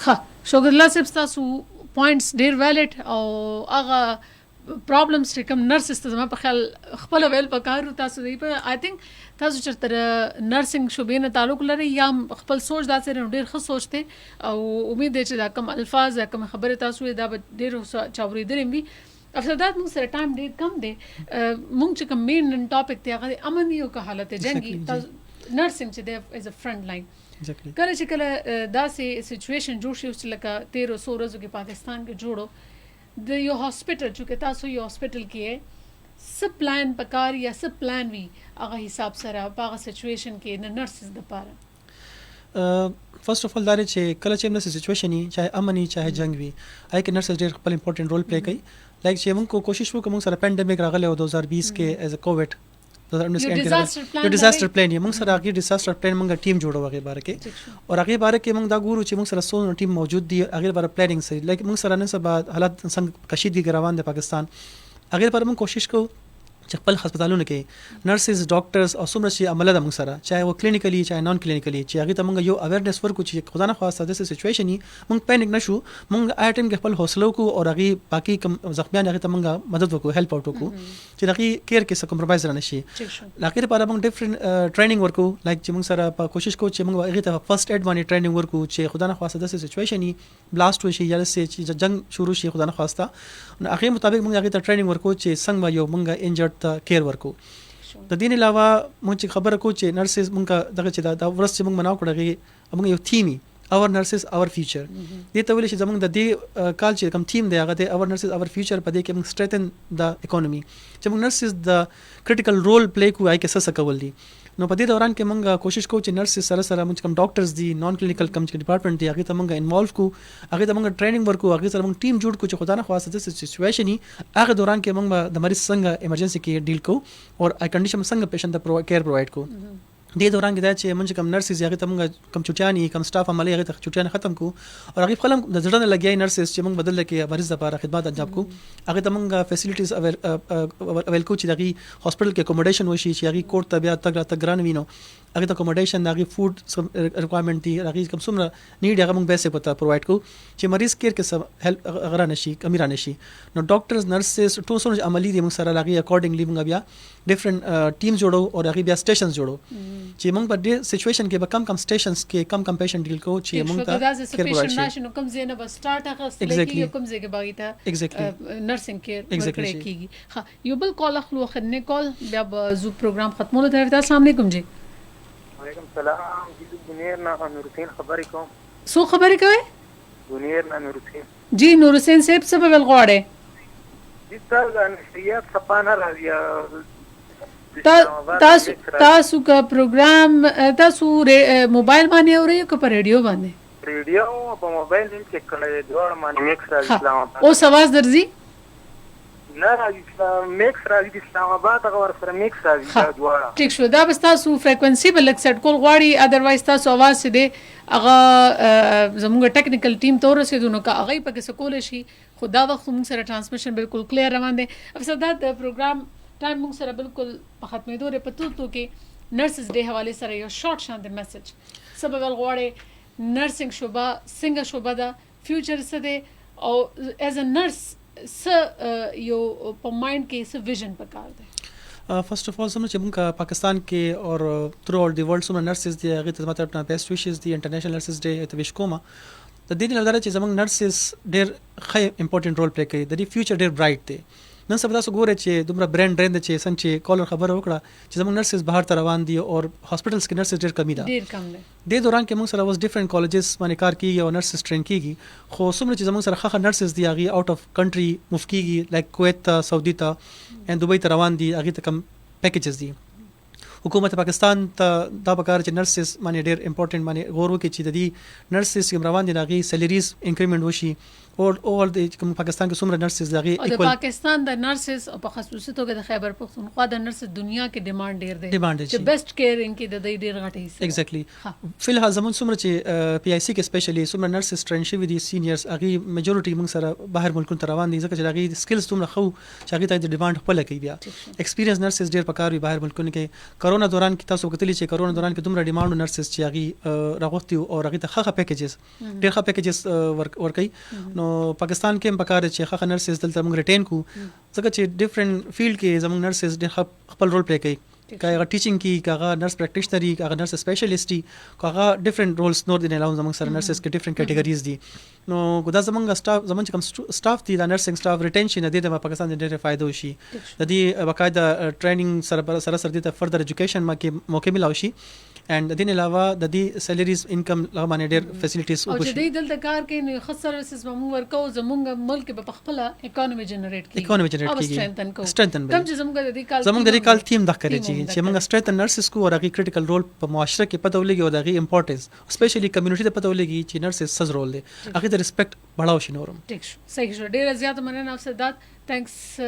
ها شکر الله صاحب تاسو پوینټس ډیر ویلیډ او هغه پرابلمز چې کوم نرسز ته زما په خیال خپل ویل پکارو تاسو دی په آی تھنک تاسو چرته نرسینګ شوبې نه تعلق لري یا خپل سوچ داسې ډیر ښه سوچته او امید ده چې دا کوم الفاظ یا کوم خبره تاسو دا ډیر چاورېدل وي افسدات موږ سره ټایم ډیر کم دی موږ چې کوم مین ټاپک دی هغه امني او که حالت جنگي نرسنګ چې دی از ا فرنٹ لاین کله چې کله داسې سچويشن جوړ شي چې لکه 1300 ورځو کې پاکستان کې جوړو د یو هاسپټل چې تاسو یو هاسپټل کې سب پلان پکار یا سب پلان وی هغه حساب سره په هغه سچويشن کې د نرسز د پاره فرست اف اول دا چې کله چې موږ سچويشن یې چاهے امني چاهے جنگ وي هغه کې نرسز ډېر خپل امپورټنت رول پلی کوي لایک چې موږ کوشش وکړو موږ سره پینډیمیک راغلی او 2020 کې ایز ا کووډ ډیزاستر پلان یې موږ سره هغه ډیزاستر پلان موږ ټیم جوړو هغه باره کې او هغه باره کې موږ دا ګورو چې موږ سره څو ټیم موجود دي هغه باره پلانینګ سره لکه موږ سره نن سبا حالات څنګه کشیدګي روان دي پاکستان هغه لپاره موږ کوشش کوو چې خپل هسپتالونو کې نرسز ډاکټرز او څومره چې عمله د موږ سره چاهے و کلینیکلی چاهے نان کلینیکلی چې هغه ته موږ یو اویرنس ورکو چې خدانه خواسته د سچويشن موږ پینیک نشو موږ اټیم کې خپل حوصله کو او هغه باقي کم زخمیان هغه ته موږ مدد وکړو هیلپ اوټ وکړو چې هغه کیر کې څه کمپرمایز نه شي لکه لپاره موږ ډیفرنٹ ټریننګ ورکو لایک چې موږ سره په کوشش کوو چې موږ هغه ته فرست ایډ باندې ټریننګ ورکو چې خدانه خواسته د سچويشن بلاست وشي یا چې جنگ شروع شي خدانه خواسته نو هغه مطابق موږ هغه ته ټریننګ ورکو چې څنګه یو موږ انجرډ ته کیر ورکو د دین علاوه موږ چې خبره کو چې نرسز موږ دغه چې دا ورځ چې موږ مناو کړو موږ یو تیمي اور نرسز اور فیوچر دې ته ویل چې زموږ د دې کال چې کوم تیم دی هغه د اور نرسز اور فیوچر په دې کې موږ سټریتن د اکانومي چې موږ نرسز د کریټیکل رول پلی کوي کې څه کول دي نو په دې دوران کې موږ کوشش کوو چې نرسز سره سره موږ کوم ډاکټرز دي نان کلینیکل کوم ډپارټمنټ دی هغه ته موږ انوالو کو هغه ته موږ ټریننګ ورکو هغه سره موږ ټیم جوړ کو چې خدانه خواسته د سچويشن هغه دوران کې موږ د مریض څنګه ایمرجنسي کې ډیل کو او ای کنډیشن څنګه پیشنټ ته کیر پرووایډ کو دې دوران کې دا چې موږ کوم نرسز هغه ته موږ کوم چټیانی کوم سټاف عملي هغه ته چټیان ختم کو او هغه خپل د ځړنه لګیای نرسز چې موږ بدل کې مریض لپاره خدمات انجام کو هغه ته موږ فیسیلیټیز اویل کو چې دغه هاسپټل کې اکوموډیشن وشي چې هغه کوټ ته بیا تګ ګران وینو هغه ته اکوموډیشن هغه فود ریکوایرمنٹ دي هغه کوم څومره نیډ هغه موږ بیسه پته پرووایډ کو چې مریض کیر کې سب هیلپ غره نشي کمی را نشي نو ډاکټرز نرسز ټول څونه عملي دي موږ سره هغه اکورډنګلی موږ بیا ډیفرنٹ ټیمز جوړو او هغه بیا سټیشنز جوړو چې موږ په دې سچويشن کې به کم سټیشنز کې کم پیشنټ ډیل کو چې موږ ته دا سپیشل ناشنو کم زینه بس سٹارټ هغه سلیکي کوم ځای کې باغی ته نرسنګ کیر ورکړی کیږي ها یو بل کال اخلو خدنه کال بیا زو پروګرام ختمولو ته السلام علیکم جی وعلیکم السلام جی بنیر نا نورالدین خبرې کوم سو خبرې کوي بنیر نا نورالدین جی نور حسین صاحب څه په ول غواړي دې تاسو نشریات صفانه راځي تاسو کا پروګرام تاسو موبایل باندې اورئ او په ریډیو باندې ریډیو په موبایل کې کړه دوه باندې میکس راځي اسلام آباد او سواز درځي نه راځي میکس راځي اسلام آباد هغه ور سره میکس راځي دوه ټیک شو دا بس تاسو فریکوئنسي بل سیټ کول غواړي اذروایز تاسو आवाज سي دي هغه زموږ ټیکنیکل ټیم ته ورسېدو نو کا هغه پکې سکول شي خدا وخت موږ سره ټرانسمیشن بالکل کلیر روان دي افسر دا پروګرام ټایم موږ سره بالکل په ختمېدو لري په تو کې نرسز ډے حواله سره یو شارټ شاند میسج سبب غواړي نرسنګ شوبه څنګه شوبه دا فیوچر څه دی او ایز ا نرس څه یو په مایند کې څه ویژن پکار دی فرست اف اول چې موږ پاکستان کې اور تھرو آل دی ورلد سم نرسز دی هغه ته ماته خپل بیسټ ویشز دی انټرنیشنل نرسز ډے ته ویش کوم د دې لپاره چې زموږ نرسز ډېر ښه امپورټنت رول پلی کوي د دې فیوچر ډېر برایټ دی نن سبا تاسو ګورئ چې دومره برانډ ډرین د چې څنګه چې کالر خبره وکړه چې زموږ نرسز بهر ته روان دي او هاسپټلز کې نرسز ډېر کمی ده ډېر کم دی د دوران کې موږ سره اوس ډیفرنٹ کالجز باندې کار کیږي او نرسز ټرین کیږي خو څومره چې زموږ سره خخه نرسز دی هغه آوټ اف کنټری موف کیږي لایک کویت ته سعودي ته ان دوبۍ ته روان دي هغه ته کم پیکیجز دي حکومت پاکستان ته دا پکار چې نرسز باندې ډېر امپورټنت باندې غور وکړي چې د دې نرسز کوم روان دي هغه سیلریز انکریمنٹ وشي او د کوم پاکستان کې څومره نرسز دغه ایکوال د پاکستان د نرسز او په خصوصي توګه د خیبر پختونخوا د نرس دنیا کې ډیماند ډیر دی چې بیسټ کیر ان کې د دې ډیر غټي حصہ ایگزیکټلی فی الحال زمون څومره چې پی آی سی کې سپیشلی څومره نرسز ټرین شوی دي سینیئرز هغه میجورټي موږ سره بهر ملکونو ته روان دي ځکه چې هغه سکلز څومره خو چې هغه ته د ډیماند خپل کوي بیا ایکسپیرینس نرسز ډیر پکار وي بهر ملکونو کې کرونا دوران کې تاسو وکړلی چې کرونا دوران کې دومره ډیماند نرسز چې هغه راغوتي او هغه ته خخه پیکیجز ډیر ښه پیکیجز ورکړي نو پاکستان کې پکاره چې خخه نرسز دلته موږ ریټین کو ځکه چې ډیفرنٹ فیلډ کې زموږ نرسز ډېر خپل رول پلی کوي کاغه ټیچینګ کی کاغه نرس پریکټیشنر کی کاغه نرس سپیشلیسټ کی کاغه ډیفرنٹ رولز نور دي نه علاوه زموږ سره نرسز کې ډیفرنٹ کیټګریز دي نو ګدا زموږ سټاف زموږ کوم سټاف دي دا نرسینګ سټاف ریټینشن دي د پاکستان د ډېر فائدہ وشي د دې باقاعده ټریننګ سره د فردر ایجوکیشن موقع ملاوي شي اند د دې علاوه د دې سیلریز انکم لا باندې ډېر فیسیلیټیز او چې دې دلته کار کوي نو خاص سروسز موږ ورکو زموږ ملک په خپل اکانومي جنریټ کیږي strengthen کوم چې زموږ د دې کال تیم د کړی چې موږ strengthen nurses کو او هغه critical role په معاشره کې پته ولګي او دغه امپورټنس سپیشلی کمیونټي ته پته ولګي چې nurses سز رول دی هغه د ریسپیکټ بڑاو شي نورم ټیک شو صحیح شو ډیر زیات مننه افسدات تھینکس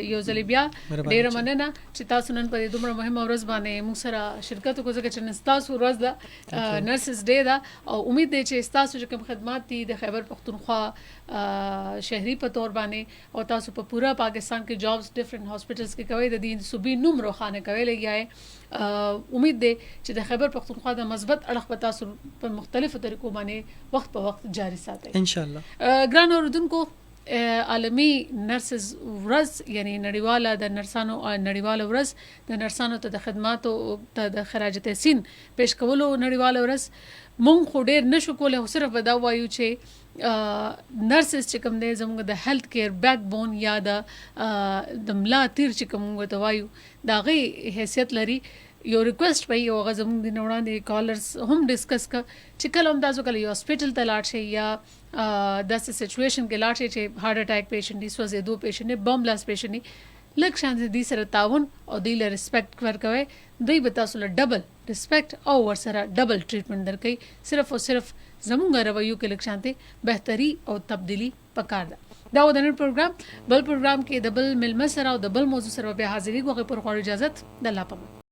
یو ځل بیا ډیر مننه چې تاسو نن په دومره مهمه ورځ باندې موږ سره شرکت وکړو ځکه چې تاسو ورځ ده نرسز ډے ده او امید دی چې تاسو چې کوم خدمات دي د خیبر پختونخوا شهري په تور باندې او تاسو په پورا پاکستان کې جابز ډیفرنٹ هاسپټلز کې کوي د دې صوبې نوم روخانه کوي لګي امید دی چې د خیبر پختونخوا د مثبت اړخ په تاسو په مختلفو طریقو باندې وخت په وخت جاری ساتي ان شاء الله ګران اوردونکو عالمی نرسز ورځ یعنی نړیواله د نرسانو نړیواله ورځ د نرسانو ته د خدماتو ته د خراج تحسین پیش کولو نړیواله ورځ مونږ خو ډیر نشو کولای صرف دا وایو چې نرسز چې کوم دی زموږ د هیلث کیر بیک بون یا د ملا تیر چې کوم ته وایو دا غي حیثیت لري یو ریکوست پي یو غزمون د نوړاندې کالرز هم ډیسکس ک چې کله هم تاسو کله یو هاسپټل ته لاړ شئ یا داسې سچويشن کې لاړ شئ چې هارت اٹیک پیشنټ دي سوځېدو پیشنټ دي بم بلاست پیشنټ دي لږ شان دي سره تعاون او دی له ریسپیکټ ورکوي دوی به تاسو له ډبل ریسپیکټ او ورسره ډبل ټریټمنټ درکې صرف او صرف زموږ رویو کې لږ شانته بهتري او تبدیلی پکار ده دا و د نن پروګرام بل پروګرام کې د بل ملمه سره او د بل موضوع سره به حاضرې غوښه پر خور اجازه د الله پامه